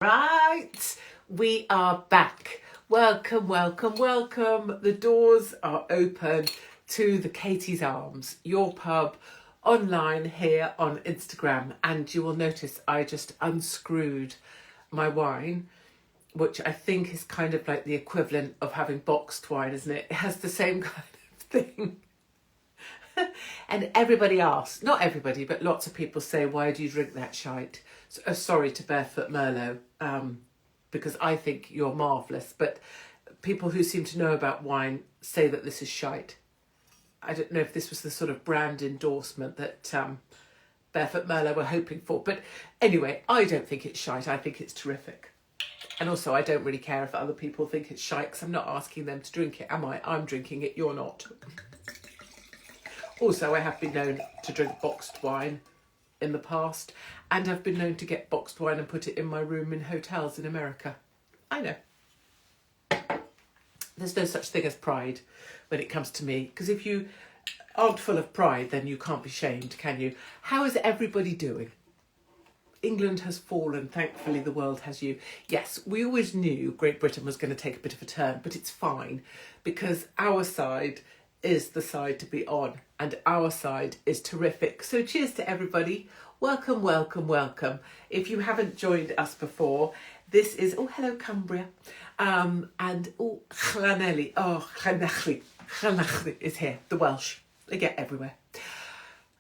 Right, we are back. Welcome, welcome, welcome. The doors are open to the Katie's Arms, your pub, online here on Instagram. And you will notice I just unscrewed my wine, which I think is kind of like the equivalent of having boxed wine, isn't it? It has the same kind of thing. And everybody asks, not everybody, but lots of people say, why do you drink that shite? So, sorry to Barefoot Merlot, because I think you're marvellous. But people who seem to know about wine say that this is shite. I don't know if this was the sort of brand endorsement that Barefoot Merlot were hoping for. But anyway, I don't think it's shite. I think it's terrific. And also, I don't really care if other people think it's shite, because I'm not asking them to drink it, am I? I'm drinking it, you're not. Also, I have been known to drink boxed wine in the past, and I've been known to get boxed wine and put it in my room in hotels in America. I know. There's no such thing as pride when it comes to me, because if you aren't full of pride, then you can't be shamed, can you? How is everybody doing? England has fallen, thankfully the world has you. Yes, we always knew Great Britain was going to take a bit of a turn, but it's fine, because our side is the side to be on, and our side is terrific. So cheers to everybody. Welcome, welcome, welcome. If you haven't joined us before, this is, oh, hello Cumbria, and oh, Llanelli, oh, Llanelli is here, the Welsh, they get everywhere.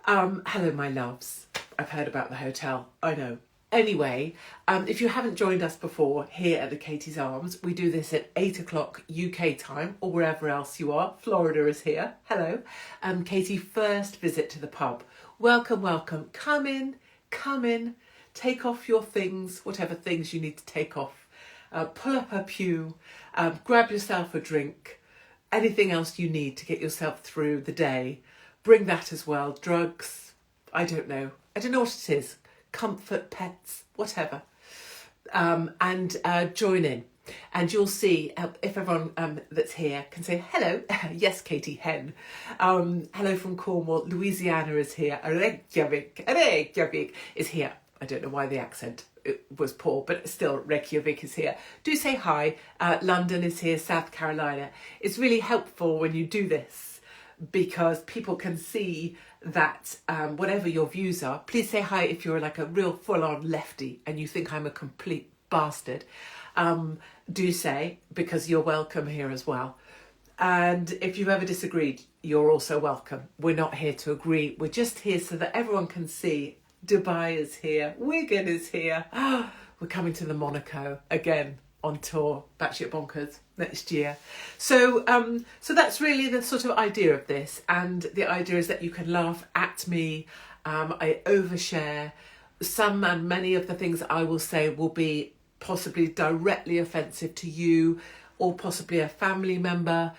Hello my loves, I've heard about the hotel, I know. Anyway, if you haven't joined us before here at the Katie's Arms, we do this at 8 o'clock UK time, or wherever else you are. Florida is here. Hello. Katie, first visit to the pub. Welcome, welcome. Come in. Take off your things, whatever things you need to take off. Pull up a pew, grab yourself a drink, anything else you need to get yourself through the day. Bring that as well. Drugs, I don't know what it is. Comfort, pets, whatever, and join in, and you'll see if everyone that's here can say hello. Yes, Katie Hen. Hello from Cornwall. Louisiana is here. Reykjavik is here. I don't know why the accent was poor, but still Reykjavik is here. Do say hi. London is here. South Carolina. It's really helpful when you do this, because people can see that whatever your views are, please say hi if you're like a real full-on lefty and you think I'm a complete bastard. Do say, because you're welcome here as well. And if you've ever disagreed, you're also welcome. We're not here to agree. We're just here so that everyone can see Dubai is here, Wigan is here. We're coming to the Monaco again on tour, Batshit Bonkers, next year. So that's really the sort of idea of this. And the idea is that you can laugh at me. I overshare. Some and many of the things I will say will be possibly directly offensive to you, or possibly a family member.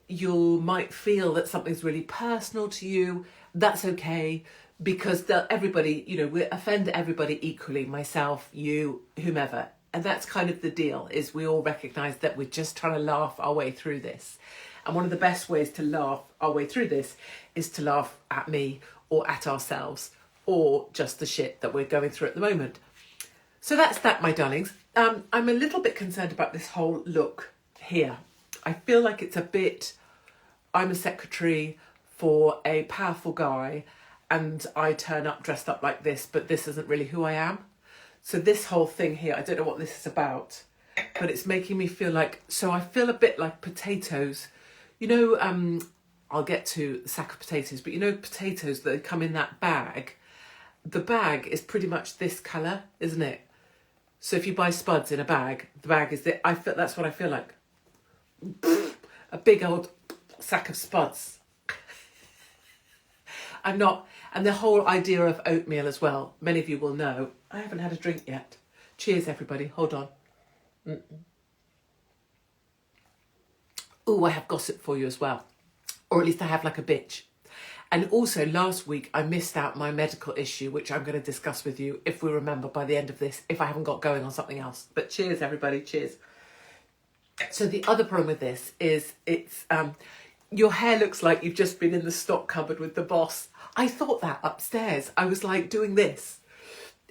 You might feel that something's really personal to you. That's okay, because everybody, we offend everybody equally, myself, you, whomever. And that's kind of the deal, is we all recognise that we're just trying to laugh our way through this. And one of the best ways to laugh our way through this is to laugh at me, or at ourselves, or just the shit that we're going through at the moment. So that's that, my darlings. I'm a little bit concerned about this whole look here. I feel like it's a bit, I'm a secretary for a powerful guy, and I turn up dressed up like this, but this isn't really who I am. So this whole thing here, I don't know what this is about, but it's making me feel like, so I feel a bit like potatoes. I'll get to the sack of potatoes, but potatoes that come in that bag, the bag is pretty much this colour, isn't it? So if you buy spuds in a bag, the bag is that's what I feel like. A big old sack of spuds. I'm not, and the whole idea of oatmeal as well, many of you will know, I haven't had a drink yet. Cheers, everybody. Hold on. Oh, I have gossip for you as well. Or at least I have like a bitch. And also last week I missed out my medical issue, which I'm going to discuss with you if we remember by the end of this, if I haven't got going on something else. But cheers, everybody. Cheers. So the other problem with this is it's your hair looks like you've just been in the stock cupboard with the boss. I thought that upstairs. I was like doing this.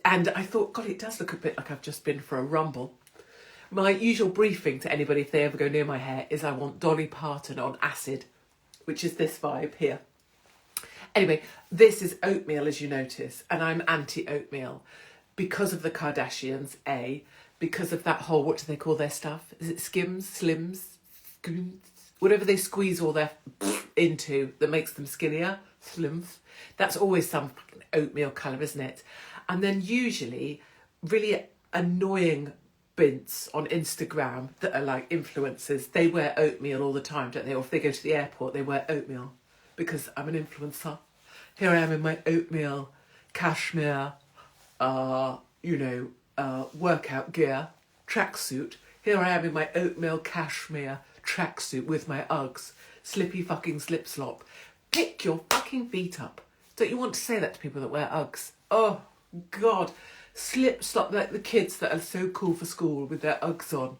And I thought, God, it does look a bit like I've just been for a rumble. My usual briefing to anybody if they ever go near my hair is I want Dolly Parton on acid, which is this vibe here. Anyway, this is oatmeal, as you notice, and I'm anti-oatmeal because of the Kardashians, A, because of that whole, what do they call their stuff? Is it Skims, Slims, Skims? Whatever they squeeze all their into that makes them skinnier, Slims. That's always some fucking oatmeal colour, isn't it? And then usually really annoying bints on Instagram that are like influencers, they wear oatmeal all the time, don't they? Or if they go to the airport, they wear oatmeal because I'm an influencer. Here I am in my oatmeal cashmere, workout gear, tracksuit. Here I am in my oatmeal cashmere tracksuit with my Uggs, slippy fucking slip slop. Pick your fucking feet up. Don't you want to say that to people that wear Uggs? Oh, God. Slip slop, like the kids that are so cool for school with their Uggs on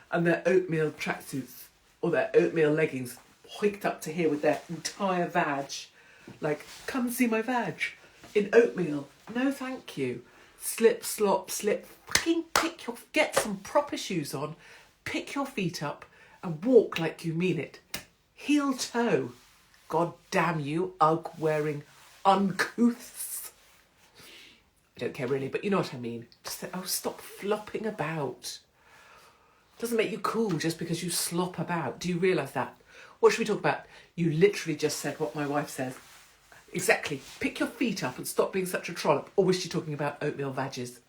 and their oatmeal tracksuits or their oatmeal leggings hoiked up to here with their entire vag. Like, come see my vag in oatmeal. No, thank you. Slip, slop, slip. Fucking get some proper shoes on, pick your feet up and walk like you mean it. Heel toe. God damn you, Ugg wearing uncouths. I don't care really, but you know what I mean. Just say, oh, stop flopping about. Doesn't make you cool just because you slop about. Do you realise that? What should we talk about? You literally just said what my wife says. Exactly. Pick your feet up and stop being such a trollop. Or was she talking about oatmeal veggies?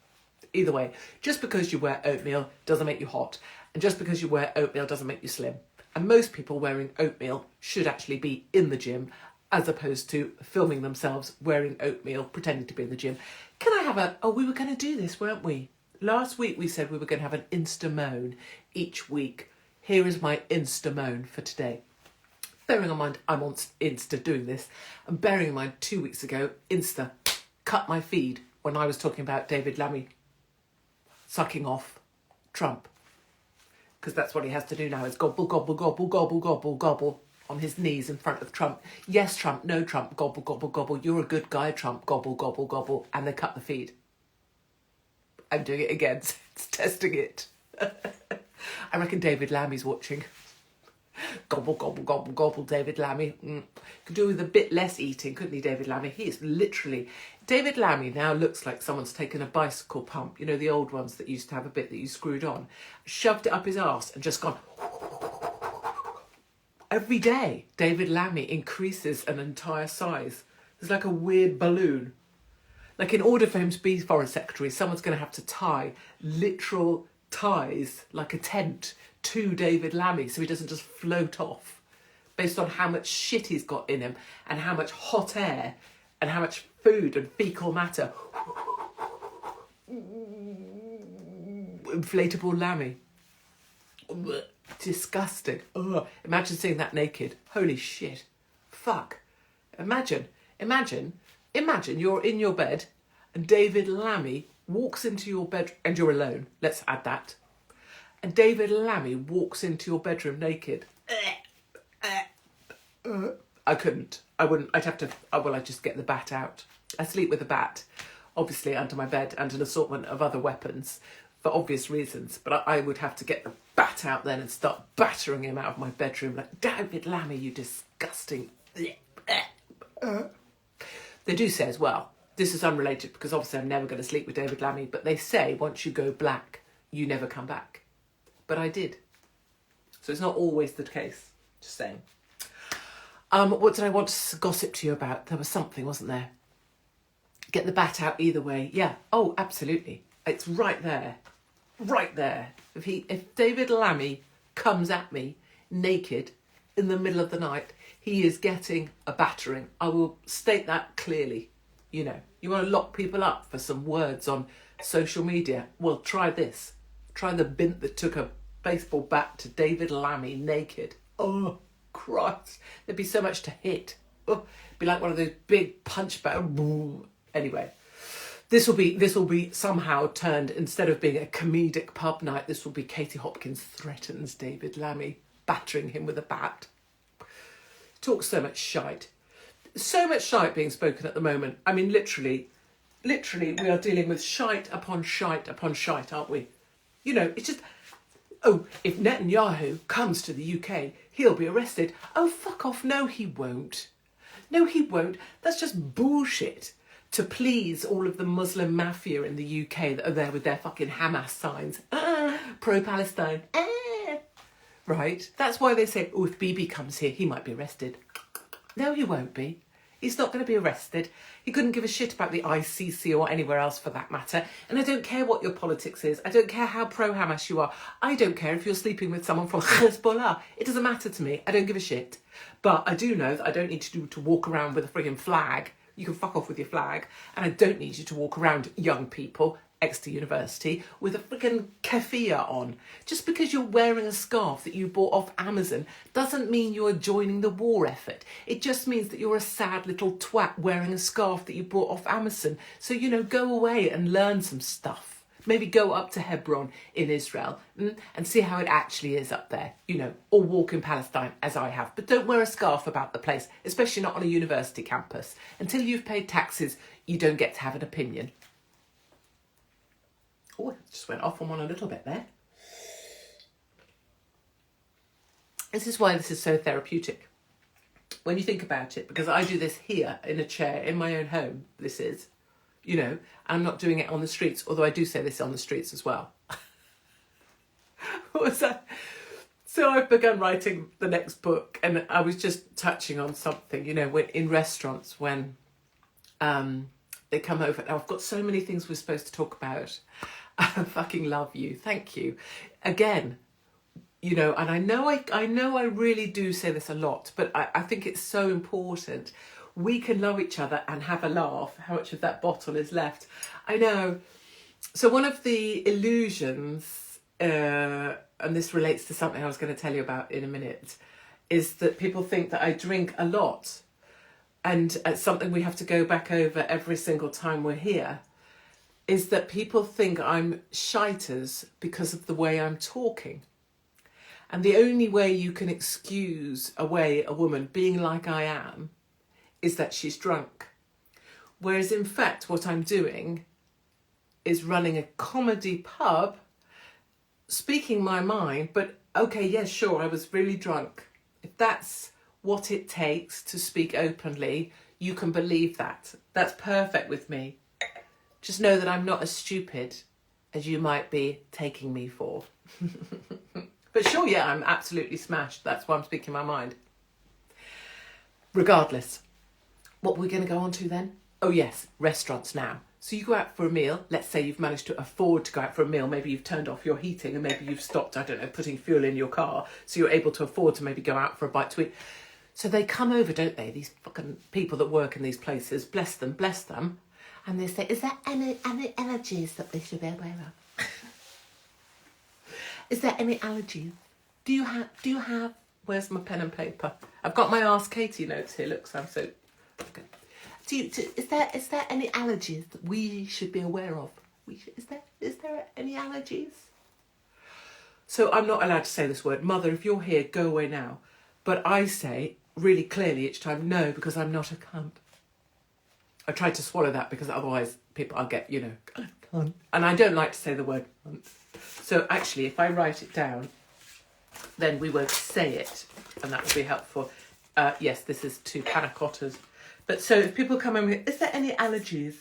Either way, just because you wear oatmeal doesn't make you hot. And just because you wear oatmeal doesn't make you slim. And most people wearing oatmeal should actually be in the gym as opposed to filming themselves wearing oatmeal, pretending to be in the gym. Can I have we were going to do this, weren't we? Last week we said we were going to have an Insta moan each week. Here is my Insta moan for today. Bearing in mind I'm on Insta doing this, and bearing in mind 2 weeks ago, Insta cut my feed when I was talking about David Lammy sucking off Trump. Because that's what he has to do now, is gobble, gobble, gobble, gobble, gobble, gobble on his knees in front of Trump. Yes, Trump, no, Trump, gobble, gobble, gobble. You're a good guy, Trump, gobble, gobble, gobble. And they cut the feed. I'm doing it again, it's testing it. I reckon David Lammy's watching. Gobble, gobble, gobble, gobble, David Lammy. Could do with a bit less eating, couldn't he, David Lammy? He is literally... David Lammy now looks like someone's taken a bicycle pump, you know, the old ones that used to have a bit that you screwed on, shoved it up his arse and just gone... Every day, David Lammy increases an entire size. It's like a weird balloon. Like, in order for him to be Foreign Secretary, someone's going to have to tie literal ties, like a tent, to David Lammy so he doesn't just float off based on how much shit he's got in him and how much hot air and how much food and fecal matter. Inflatable Lammy. Disgusting. Ugh. Imagine seeing that naked. Holy shit. Fuck. Imagine you're in your bed and David Lammy walks into your bed and you're alone. Let's add that. And David Lammy walks into your bedroom naked. I couldn't. I wouldn't. I'd have to... I'd just get the bat out. I sleep with a bat, obviously, under my bed and an assortment of other weapons for obvious reasons. But I would have to get the bat out then and start battering him out of my bedroom. Like, David Lammy, you disgusting... They do say as well, this is unrelated because obviously I'm never going to sleep with David Lammy, but they say once you go black, you never come back. But I did. So it's not always the case. Just saying. What did I want to gossip to you about? There was something, wasn't there? Get the bat out either way. Yeah. Oh, absolutely. It's right there. Right there. If David Lammy comes at me naked in the middle of the night, he is getting a battering. I will state that clearly. You know, you want to lock people up for some words on social media? Well, try this. Try the bint that took a baseball bat to David Lammy naked. Oh, Christ. There'd be so much to hit. Oh, it'd be like one of those big punch bats. Anyway, this will be somehow turned, instead of being a comedic pub night, this will be Katie Hopkins threatens David Lammy, battering him with a bat. Talks so much shite. So much shite being spoken at the moment. I mean, literally, literally, we are dealing with shite upon shite upon shite, aren't we? You know, it's just, oh, if Netanyahu comes to the UK, he'll be arrested. Oh, fuck off. No, he won't. No, he won't. That's just bullshit to please all of the Muslim mafia in the UK that are there with their fucking Hamas signs. Pro-Palestine. Right? That's why they say, oh, if Bibi comes here, he might be arrested. No, he won't be. He's not going to be arrested. He couldn't give a shit about the ICC or anywhere else for that matter. And I don't care what your politics is. I don't care how pro-Hamas you are. I don't care if you're sleeping with someone from Hezbollah. It doesn't matter to me. I don't give a shit. But I do know that I don't need to walk around with a frigging flag. You can fuck off with your flag. And I don't need you to walk around, young people, Exeter University, with a freaking keffiyeh on. Just because you're wearing a scarf that you bought off Amazon doesn't mean you're joining the war effort. It just means that you're a sad little twat wearing a scarf that you bought off Amazon. So, you know, go away and learn some stuff. Maybe go up to Hebron in Israel and see how it actually is up there, you know, or walk in Palestine as I have. But don't wear a scarf about the place, especially not on a university campus. Until you've paid taxes, you don't get to have an opinion. Oh, I just went off on one a little bit there. This is why this is so therapeutic. When you think about it, because I do this here in a chair in my own home, this is, you know, I'm not doing it on the streets, although I do say this on the streets as well. What was that? So I've begun writing the next book, and I was just touching on something, you know, in restaurants when they come over. Now, I've got so many things we're supposed to talk about. I fucking love you. Thank you. Again, you know, and I know I really do say this a lot, but I think it's so important. We can love each other and have a laugh. How much of that bottle is left? I know. So one of the illusions, and this relates to something I was going to tell you about in a minute, is that people think that I drink a lot. And it's something we have to go back over every single time we're here, is that people think I'm shiters because of the way I'm talking. And the only way you can excuse away a woman being like I am is that she's drunk. Whereas in fact, what I'm doing is running a comedy pub, speaking my mind, but okay, yes, sure, I was really drunk. If that's what it takes to speak openly, you can believe that. That's perfect with me. Just know that I'm not as stupid as you might be taking me for. But sure, yeah, I'm absolutely smashed. That's why I'm speaking my mind. Regardless, what we're going to go on to then? Oh yes, restaurants now. So you go out for a meal. Let's say you've managed to afford to go out for a meal. Maybe you've turned off your heating and maybe you've stopped, I don't know, putting fuel in your car. So you're able to afford to maybe go out for a bite to eat. So they come over, don't they? These fucking people that work in these places, bless them. And they say, is there any allergies that we should be aware of? Is there any allergies? Do you have, where's my pen and paper? I've got my Ask Katie notes here, look, so I'm so, okay. Is there any allergies that we should be aware of? Is there any allergies? So I'm not allowed to say this word. Mother, if you're here, go away now. But I say really clearly each time, no, because I'm not a cunt. I tried to swallow that because otherwise I'll get, you know, cunt. And I don't like to say the word cunt. So actually, if I write it down, then we won't say it. And that will be helpful. Yes, this is to panna cottas. But so if people come in with, is there any allergies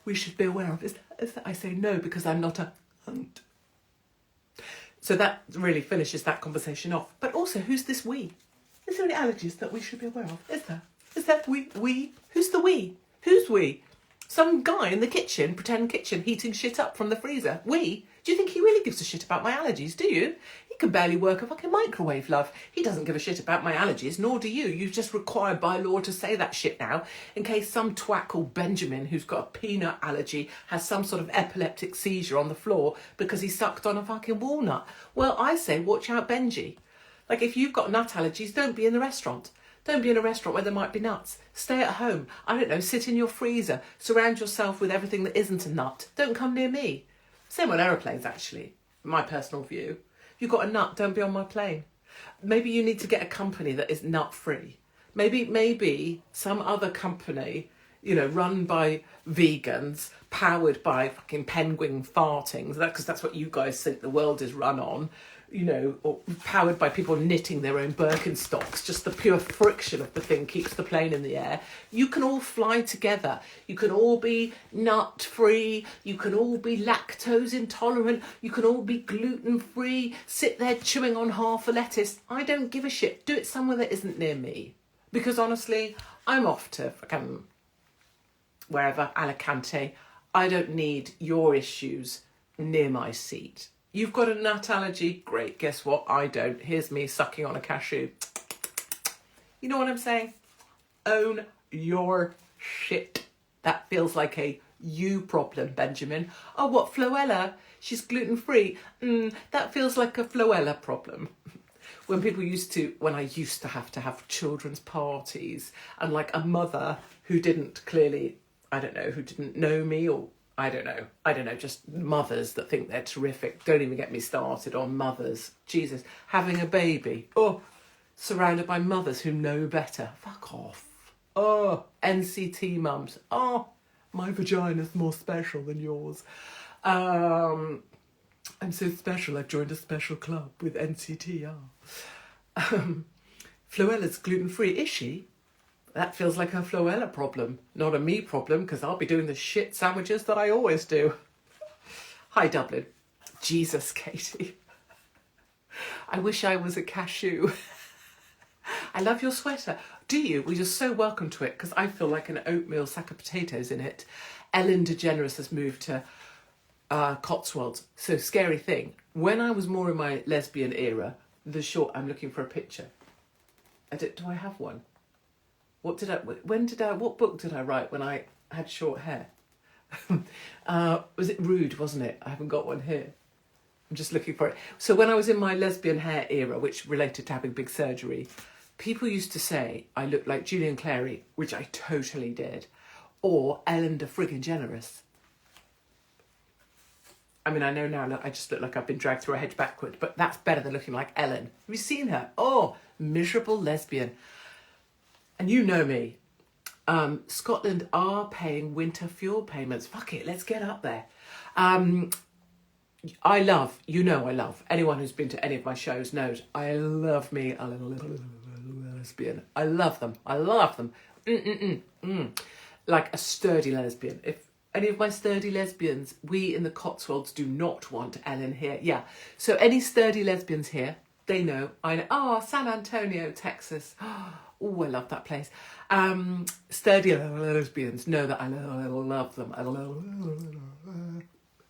we should be aware of? Is that? I say no, because I'm not a cunt. So that really finishes that conversation off. But also, who's this we? Is there any allergies that we should be aware of? Is there? Is that we? Who's the we? Who's we? Some guy in the kitchen, pretend kitchen, heating shit up from the freezer. We? Do you think he really gives a shit about my allergies, do you? He can barely work a fucking microwave, love. He doesn't give a shit about my allergies, nor do you. You're just required by law to say that shit now, in case some twat called Benjamin, who's got a peanut allergy, has some sort of epileptic seizure on the floor because he sucked on a fucking walnut. Well, I say, watch out, Benji. Like, if you've got nut allergies, don't be in the restaurant. Don't be in a restaurant where there might be nuts. Stay at home. I don't know, sit in your freezer. Surround yourself with everything that isn't a nut. Don't come near me. Same on aeroplanes, actually. My personal view. If you've got a nut, don't be on my plane. Maybe you need to get a company that is nut-free. Maybe some other company you know, run by vegans, powered by fucking penguin fartings, because that's what you guys think the world is run on, you know, or powered by people knitting their own Birkenstocks. Just the pure friction of the thing keeps the plane in the air. You can all fly together. You can all be nut-free. You can all be lactose intolerant. You can all be gluten-free. Sit there chewing on half a lettuce. I don't give a shit. Do it somewhere that isn't near me. Because honestly, I'm off to fucking wherever, Alicante. I don't need your issues near my seat. You've got a nut allergy? Great, guess what? I don't. Here's me sucking on a cashew. You know what I'm saying? Own your shit. That feels like a you problem, Benjamin. Oh, what, Floella? She's gluten-free. That feels like a Floella problem. When I used to have children's parties, and like a mother who didn't clearly, I don't know, who didn't know me, or I don't know, just mothers that think they're terrific. Don't even get me started on mothers. Jesus, having a baby. Oh, surrounded by mothers who know better. Fuck off. Oh, NCT mums. Oh, my vagina's more special than yours. I'm so special, I've joined a special club with NCT. Floella's gluten-free, is she? That feels like a Floella problem, not a me problem, because I'll be doing the shit sandwiches that I always do. Hi, Dublin. Jesus, Katie. I wish I was a cashew. I love your sweater. Do you? Well, you're so welcome to it, because I feel like an oatmeal sack of potatoes in it. Ellen DeGeneres has moved to Cotswolds. So, scary thing. When I was more in my lesbian era, I'm looking for a picture. Do I have one? What book did I write when I had short hair? Was it Rude, wasn't it? I haven't got one here. I'm just looking for it. So when I was in my lesbian hair era, which related to having big surgery, people used to say I looked like Julian Clary, which I totally did, or Ellen DeGeneres. I mean, I know now, look, I just look like I've been dragged through a hedge backward, but that's better than looking like Ellen. Have you seen her? Oh, miserable lesbian. And you know me. Scotland are paying winter fuel payments. Fuck it, let's get up there. I love, anyone who's been to any of my shows knows, I love me a little lesbian. I love them. Like a sturdy lesbian. If any of my sturdy lesbians, we in the Cotswolds do not want Ellen here. Yeah, so any sturdy lesbians here, they know. I know. Oh, San Antonio, Texas. Oh, I love that place. Sturdy lesbians know that I love them.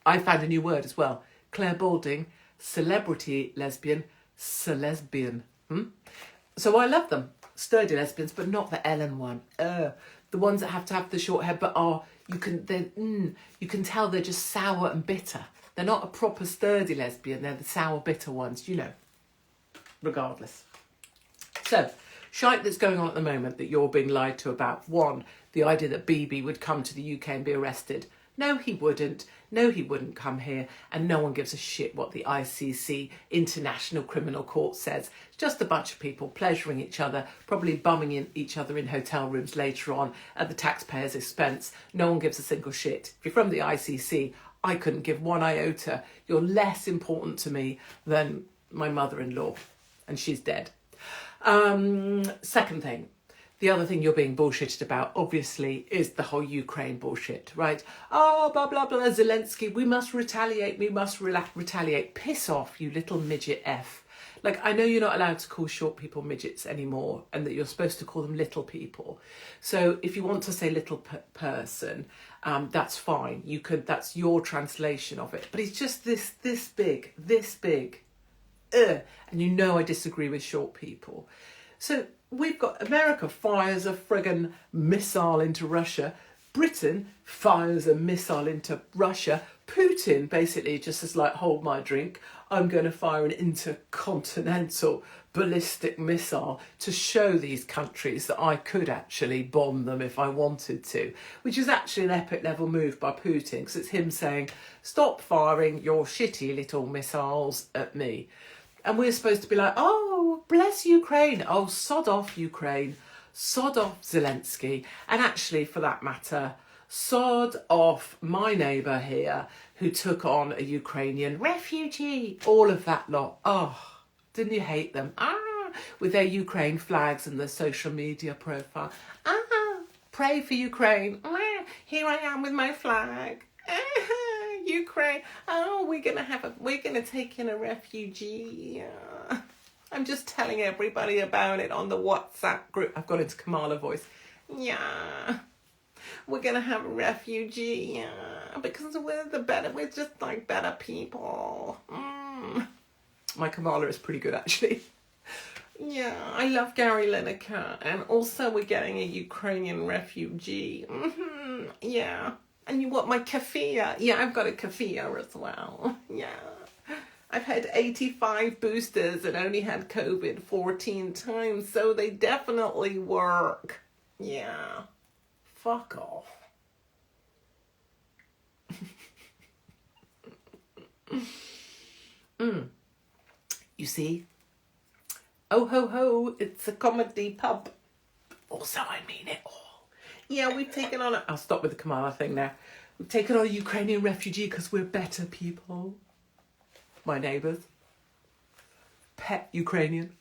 I found a new word as well. Claire Balding, celebrity lesbian, celesbian. So I love them. Sturdy lesbians, but not the Ellen one. The ones that have to have the short hair, but you can tell they're just sour and bitter. They're not a proper sturdy lesbian. They're the sour, bitter ones, you know. Regardless. So, shite that's going on at the moment that you're being lied to about. One, the idea that Bibi would come to the UK and be arrested. No, he wouldn't. No, he wouldn't come here. And no one gives a shit what the ICC, International Criminal Court, says. It's just a bunch of people pleasuring each other, probably bumming each other in hotel rooms later on at the taxpayer's expense. No one gives a single shit. If you're from the ICC, I couldn't give one iota. You're less important to me than my mother-in-law. And she's dead. Second thing, the other thing you're being bullshitted about, obviously, is the whole Ukraine bullshit, right? Oh, blah, blah, blah, Zelensky, we must retaliate, retaliate. Piss off, you little midget F. Like, I know you're not allowed to call short people midgets anymore, and that you're supposed to call them little people. So if you want to say little person, that's fine. You could, that's your translation of it. But it's just this big. And you know I disagree with short people. So we've got America fires a friggin' missile into Russia. Britain fires a missile into Russia. Putin basically just is like, hold my drink. I'm going to fire an intercontinental ballistic missile to show these countries that I could actually bomb them if I wanted to, which is actually an epic level move by Putin, because it's him saying, stop firing your shitty little missiles at me. And we're supposed to be like, oh, bless Ukraine. Oh, sod off Ukraine. sod off Zelensky, and actually, for that matter, sod off my neighbour here who took on a Ukrainian refugee. All of that lot. Oh, didn't you hate them? With their Ukraine flags and their social media profile. Pray for Ukraine. Here I am with my flag. Ukraine. Oh, we're gonna take in a refugee. I'm just telling everybody about it on the WhatsApp group. I've gone into Kamala voice. Yeah. We're gonna have a refugee, because we're just like better people. My Kamala is pretty good, actually. Yeah, I love Gary Lineker, and also we're getting a Ukrainian refugee. Yeah, and you want my kefir? Yeah, I've got a kefir as well. Yeah, I've had 85 boosters and only had COVID 14 times, so they definitely work. Yeah. Fuck off. You see? Oh ho ho, it's a comedy pub. Also, I mean it all. Yeah, we've taken on I'll stop with the Kamala thing now. We've taken on a Ukrainian refugee because we're better people. My neighbours. Pet Ukrainian.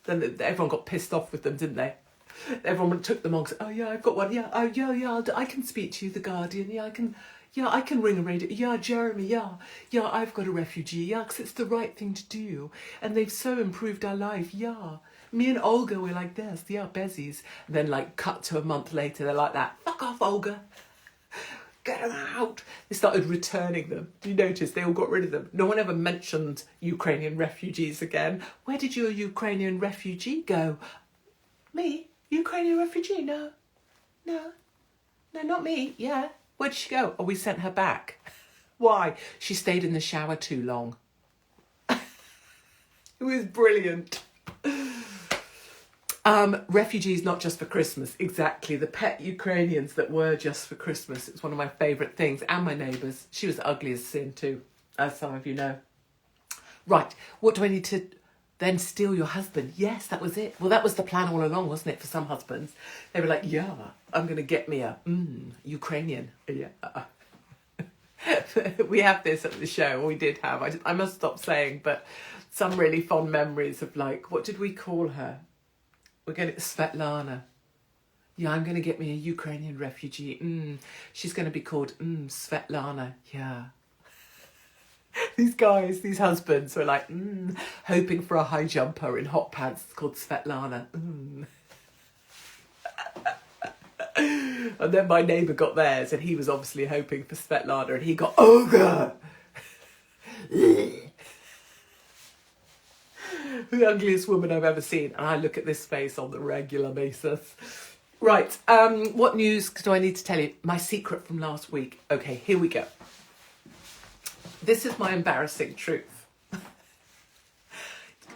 Then everyone got pissed off with them, didn't they? Everyone took them on. Oh yeah, I've got one. Yeah, oh yeah. I can speak to you, The Guardian. Yeah, I can ring a radio. Yeah, Jeremy. Yeah. I've got a refugee. Yeah, because it's the right thing to do, and they've so improved our life. Yeah, me and Olga were like this. Yeah, bezies. And then like cut to a month later, they're like that. Fuck off, Olga. Get them out. They started returning them. You notice they all got rid of them. No one ever mentioned Ukrainian refugees again. Where did your Ukrainian refugee go? Me? Ukrainian refugee? No, not me. Yeah. Where'd she go? Oh, we sent her back. Why? She stayed in the shower too long. It was brilliant. Refugees not just for Christmas. Exactly. The pet Ukrainians that were just for Christmas. It's one of my favourite things. And my neighbours. She was ugly as sin too, as some of you know. Right. What do I need to... Then steal your husband. Yes, that was it. Well, that was the plan all along, wasn't it, for some husbands? They were like, yeah, I'm going to get me a Ukrainian. Yeah. We have this at the show, or we did have. I must stop saying, but some really fond memories of like, what did we call her? We're going to Svetlana. Yeah, I'm going to get me a Ukrainian refugee. She's going to be called Svetlana. Yeah. These husbands were like, hoping for a high jumper in hot pants called Svetlana. And then my neighbour got theirs, and he was obviously hoping for Svetlana, and he got Olga. The ugliest woman I've ever seen. And I look at this face on the regular basis. Right, what news do I need to tell you? My secret from last week. Okay, here we go. This is my embarrassing truth.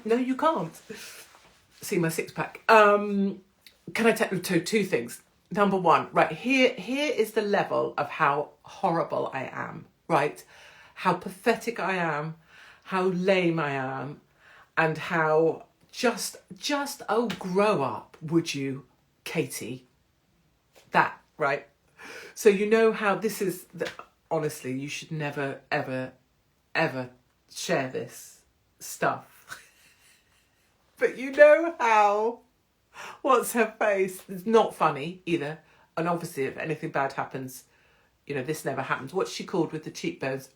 No, you can't. See my six-pack. Can I tell you two things? Number one, right, here is the level of how horrible I am, right? How pathetic I am, how lame I am, and how just, oh, grow up, would you, Katie? That, right? So you know how this is... Honestly, you should never, ever, ever share this stuff. But you know how... What's her face? It's not funny either. And obviously, if anything bad happens, you know, this never happens. What's she called with the cheekbones?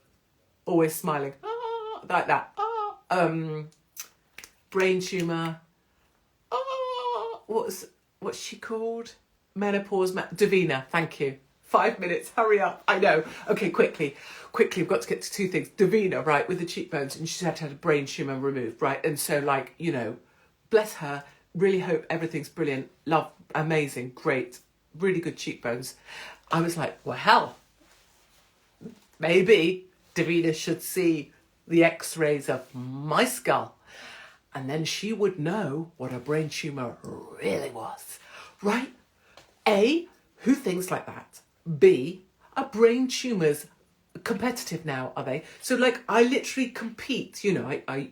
Always smiling. Like that. Brain tumour. What's she called? Menopause. Davina, thank you. 5 minutes, hurry up. I know. Okay, quickly, we've got to get to two things. Davina, right, with the cheekbones, and she's had to have a brain tumour removed, right? And so, like, you know, bless her, really hope everything's brilliant, love, amazing, great, really good cheekbones. I was like, well, hell, maybe Davina should see the x-rays of my skull, and then she would know what a brain tumour really was, right? A, who thinks like that? B, are brain tumours competitive now, are they? So, like, I literally compete, you know, I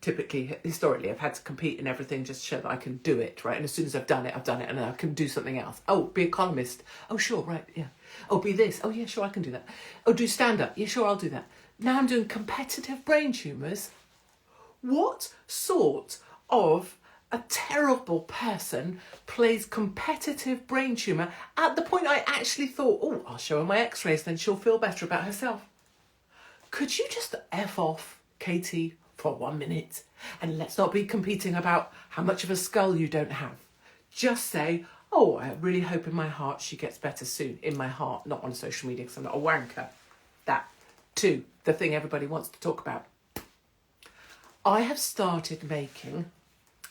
typically, historically, I've had to compete in everything just to show that I can do it, right? And as soon as I've done it, and then I can do something else. Oh, be a columnist. Oh, sure, right, yeah. Oh, be this. Oh, yeah, sure, I can do that. Oh, do stand-up. Yeah, sure, I'll do that. Now I'm doing competitive brain tumours. What sort of a terrible person plays competitive brain tumour at the point I actually thought, oh, I'll show her my x-rays, then she'll feel better about herself. Could you just F off, Katie, for 1 minute? And let's not be competing about how much of a skull you don't have. Just say, oh, I really hope in my heart she gets better soon. In my heart, not on social media because I'm not a wanker. That, too, the thing everybody wants to talk about. I have started making,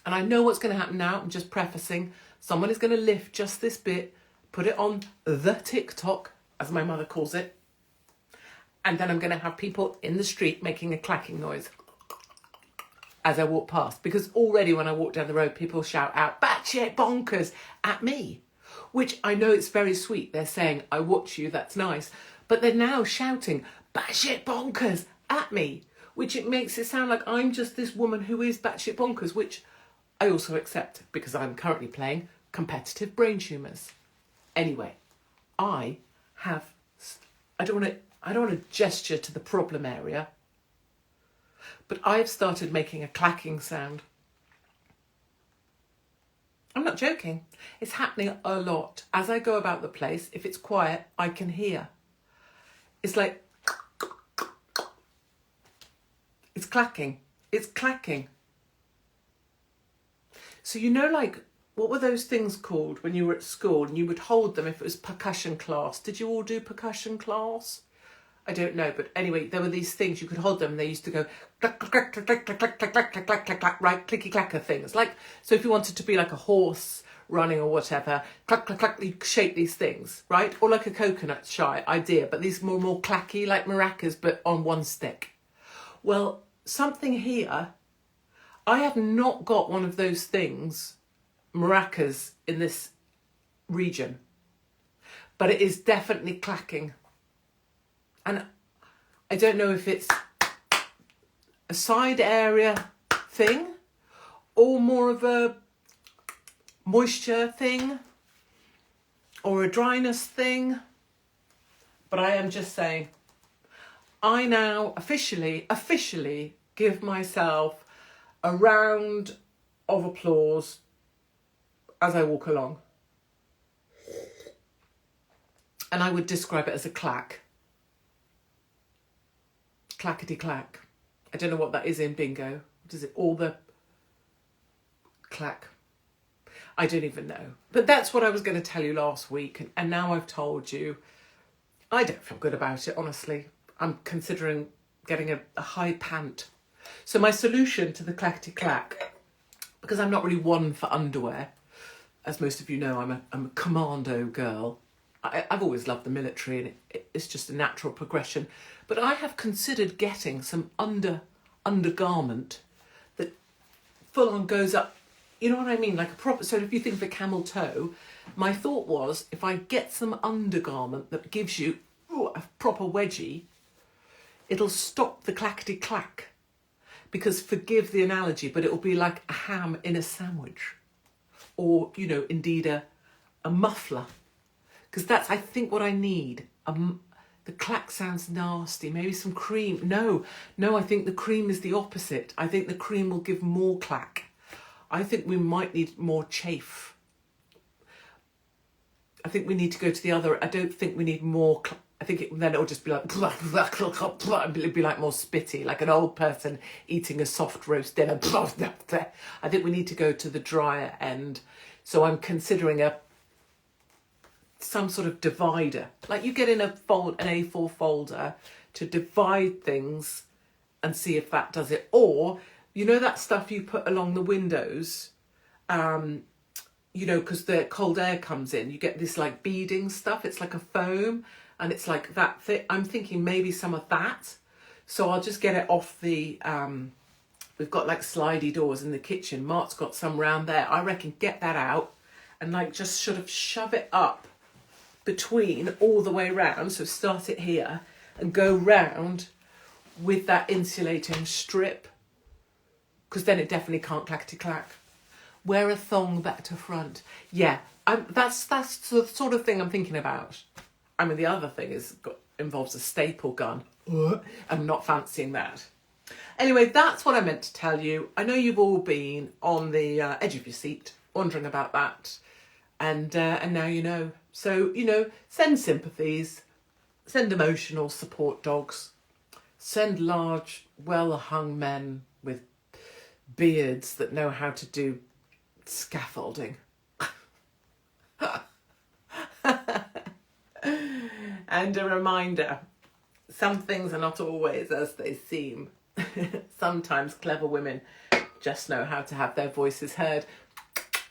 and I know what's going to happen now, I'm just prefacing, someone is going to lift just this bit, put it on the TikTok, as my mother calls it, and then I'm going to have people in the street making a clacking noise as I walk past. Because already when I walk down the road, people shout out, batshit bonkers, at me. Which I know it's very sweet. They're saying, I watch you, that's nice. But they're now shouting, batshit bonkers, at me. Which it makes it sound like I'm just this woman who is batshit bonkers, which I also accept because I'm currently playing competitive brain tumours. Anyway, I don't want to gesture to the problem area, but I've started making a clacking sound. I'm not joking. It's happening a lot. As I go about the place, if it's quiet, I can hear. It's like, it's clacking. It's clacking. So you know, like, what were those things called when you were at school and you would hold them if it was percussion class? Did you all do percussion class? I don't know, but anyway, there were these things you could hold them and they used to go clack, clack, clack, clack, clack, clack, clack, clack, clack, clack, clack, clack, right, clicky clacker things. Like, so if you wanted to be like a horse running or whatever, clack, clack, clack, you shape these things, right? Or like a coconut shy idea, but these more clacky, like maracas, but on one stick. Well, something here, I have not got one of those things, maracas, in this region, but it is definitely clacking. And I don't know if it's a side area thing or more of a moisture thing or a dryness thing. But I am just saying, I now officially give myself a round of applause as I walk along. And I would describe it as a clack. Clackety clack. I don't know what that is in bingo. What is it? All the clack. I don't even know. But that's what I was going to tell you last week. And now I've told you. I don't feel good about it, honestly. I'm considering getting a high pant. So my solution to the clackety clack, because I'm not really one for underwear, as most of you know, I'm a commando girl. I've always loved the military and it's just a natural progression. But I have considered getting some undergarment that full on goes up, you know what I mean? Like a proper, so if you think of a camel toe, my thought was if I get some undergarment that gives you a proper wedgie, it'll stop the clackety clack. Because forgive the analogy, but it'll be like a ham in a sandwich. Or, you know, indeed a muffler. Because that's, I think, what I need. The clack sounds nasty. Maybe some cream. No, I think the cream is the opposite. I think the cream will give more clack. I think we might need more chafe. I think we need to go to the other. I don't think we need more. I think then it'll just be like, it'll be like more spitty, like an old person eating a soft roast dinner. I think we need to go to the drier end. So I'm considering some sort of divider, like you get in an A4 folder to divide things and see if that does it. Or, you know, that stuff you put along the windows, you know, because the cold air comes in, you get this like beading stuff. It's like a foam and it's like that thick. I'm thinking maybe some of that. So I'll just get it off the, we've got like slidey doors in the kitchen. Mark's got some round there. I reckon get that out and like just sort of shove it up between all the way round. So start it here and go round with that insulating strip. because then it definitely can't clackety-clack. Wear a thong back to front. Yeah, that's the sort of thing I'm thinking about. I mean, the other thing involves a staple gun. I'm not fancying that. Anyway, that's what I meant to tell you. I know you've all been on the edge of your seat, wondering about that, and now you know. So, send sympathies, send emotional support dogs, send large, well-hung men with beards that know how to do scaffolding. And a reminder, some things are not always as they seem. Sometimes clever women just know how to have their voices heard.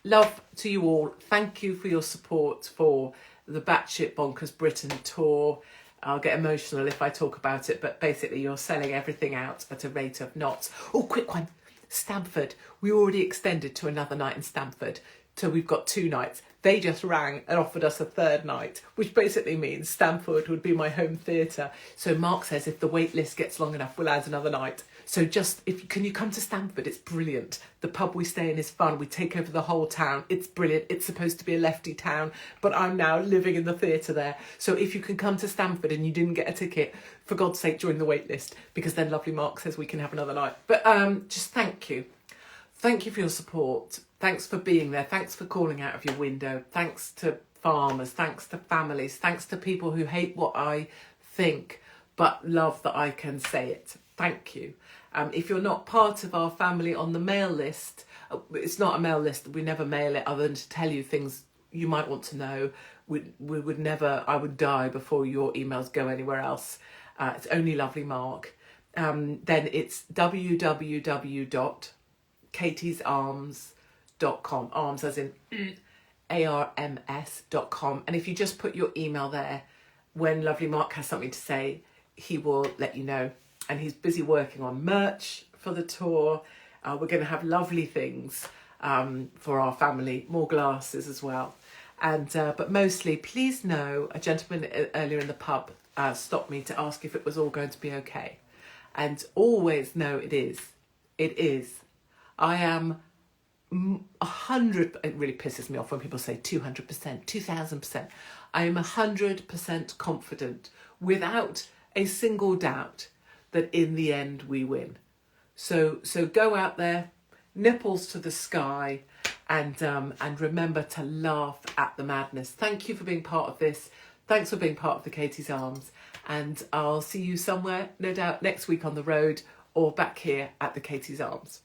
Love to you all. Thank you for your support for the Batshit Bonkers Britain tour. I'll get emotional if I talk about it, but basically you're selling everything out at a rate of knots. Oh, quick one. Stamford. We already extended to another night in Stamford. So we've got 2 nights. They just rang and offered us a 3rd night, which basically means Stamford would be my home theatre. So Mark says if the wait list gets long enough, we'll add another night. So can you come to Stamford? It's brilliant. The pub we stay in is fun. We take over the whole town. It's brilliant. It's supposed to be a lefty town, but I'm now living in the theatre there. So if you can come to Stamford and you didn't get a ticket, for God's sake, join the wait list, because then lovely Mark says we can have another night. But just thank you. Thank you for your support. Thanks for being there. Thanks for calling out of your window. Thanks to farmers. Thanks to families. Thanks to people who hate what I think but love that I can say it. Thank you. If you're not part of our family on the mail list, it's not a mail list. We never mail it other than to tell you things you might want to know. We would never, I would die before your emails go anywhere else. It's only lovely Mark. Then it's www.katiesarms.com, arms as in ARMS.com. And if you just put your email there, when lovely Mark has something to say, he will let you know. And he's busy working on merch for the tour. We're going to have lovely things for our family, more glasses as well. And but mostly, please know, a gentleman earlier in the pub stopped me to ask if it was all going to be okay. And always know it is. It is. I am 100, it really pisses me off when people say 200%, 2000%. I am 100% confident, without a single doubt, that in the end we win. So go out there, nipples to the sky, and remember to laugh at the madness. Thank you for being part of this. Thanks for being part of the Katie's Arms, and I'll see you somewhere, no doubt, next week on the road or back here at the Katie's Arms.